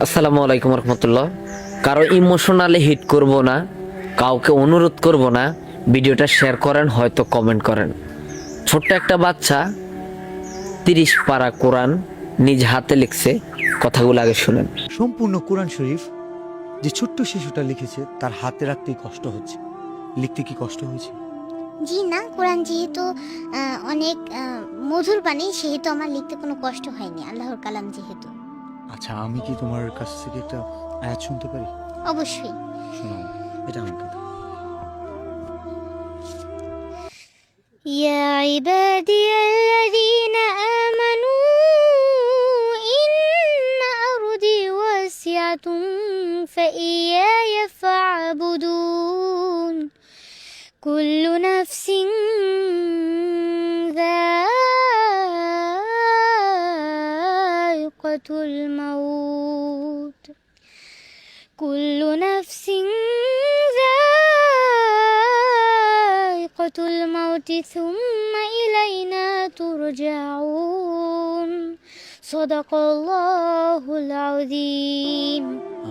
আসসালামু আলাইকুম রহমতুল্লাহ। কারো ইমোশনালি হিট করব না, কাউকে অনুরোধ করব না, ভিডিওটা শেয়ার করেন, হয়তো কমেন্ট করেন। ছোট্ট একটা বাচ্চা 30 পারা কোরআন নিজ হাতে লিখছে, কথাগুলো আগে শুনেন। সম্পূর্ণ কোরআন শরীফ যে ছোট্ট শিশুটা লিখেছে তার হাতে রাখতেই কষ্ট হচ্ছে। লিখতে কি কষ্ট হয়েছে? জি না, কোরআন যেহেতু অনেক মধুর বাণী, সেহেতু আমার লিখতে কোনো কষ্ট হয়নি, আল্লাহর কালাম যেহেতু। আচ্ছা, আমি কি তোমার কাছ থেকে একটা আয়াত শুনতে পারি? অবশ্যই। শোনাও, এটা আমাকে দাও। يا عبادي الذين آمنوا إن أرضي واسعة فإياي فاعبدون كل نفس ذائقة الموت كل نفس ذائقة الموت ثم إلينا ترجعون صدق الله العظيم।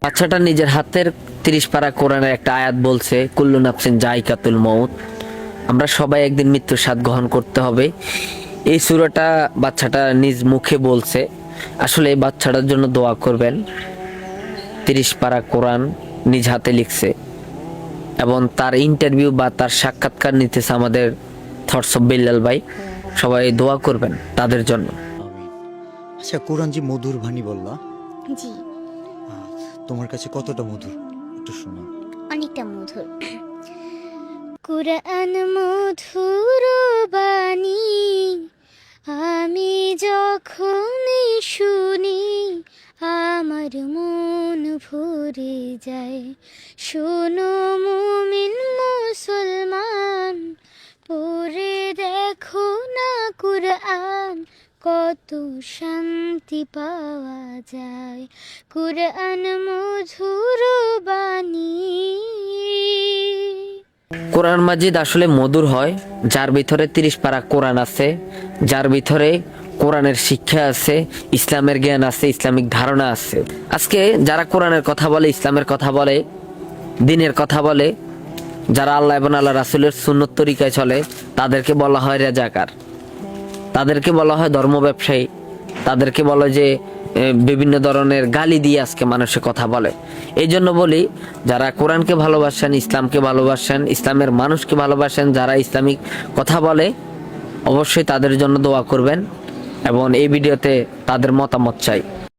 বাচ্চাটা নিজের হাতের 30 পারা কোরআনের একটা আয়াত বলছে, কুল্লু নাফসিন জাইকাতুল মউত, আমরা সবাই একদিন মৃত্যুর স্বাদ গ্রহণ করতে হবে। এই সূরাটা বাচ্চাটা নিজ মুখে বলছে। আসলে এই বাচ্চাটার জন্য দোয়া করবেন। 30 পারা কোরআন নিজ হাতে লিখছে এবং তার ইন্টারভিউ বা তার সাক্ষাৎকার নিতেছে আমাদের থটস অফ বিল্লাল ভাই। সবাই দোয়া করবেন তাদের জন্য। আমিন। আচ্ছা, কোরআন যে মধুর বাণী বললা, জি, তোমার কাছে কতটা মধুর একটু শোনাও। অনেকটা মধুর। কুরআন মধুর বাণী, আমি যখনই শুনি আমার মন ভরে যায়। শোনো মুমিন মুসলমান, পড়ে দেখো না কুরআন, কত শান্তি পাওয়া যায়। কুরআন মধুর বাণী। কোরআন মাজিদ আসলে মধুর হয় যার ভিতরে 30 পারা কোরআন আছে, যার ভিতরে কোরআনের শিক্ষা আছে, ইসলামের জ্ঞান আছে, ইসলামিক ধারণা আছে। আজকে যারা কোরআনের কথা বলে, ইসলামের কথা বলে, দ্বীনের কথা বলে, যারা আল্লাহ এবং আল্লাহ রাসূলের সুন্নত তরিকায় চলে, তাদেরকে বলা হয় রাজাকার, তাদেরকে বলা হয় ধর্ম ব্যবসায়ী, তাদেরকে বলে যে বিভিন্ন ধরনের গালি দিয়ে আজকে মানুষের কথা বলে। এই জন্য বলি, যারা কোরআনকে ভালোবাসেন, ইসলামকে ভালোবাসেন, ইসলামের মানুষকে ভালোবাসেন, যারা ইসলামিক কথা বলে, অবশ্যই তাদের জন্য দোয়া করবেন এবং এই ভিডিওতে তাদের মতামত চাই।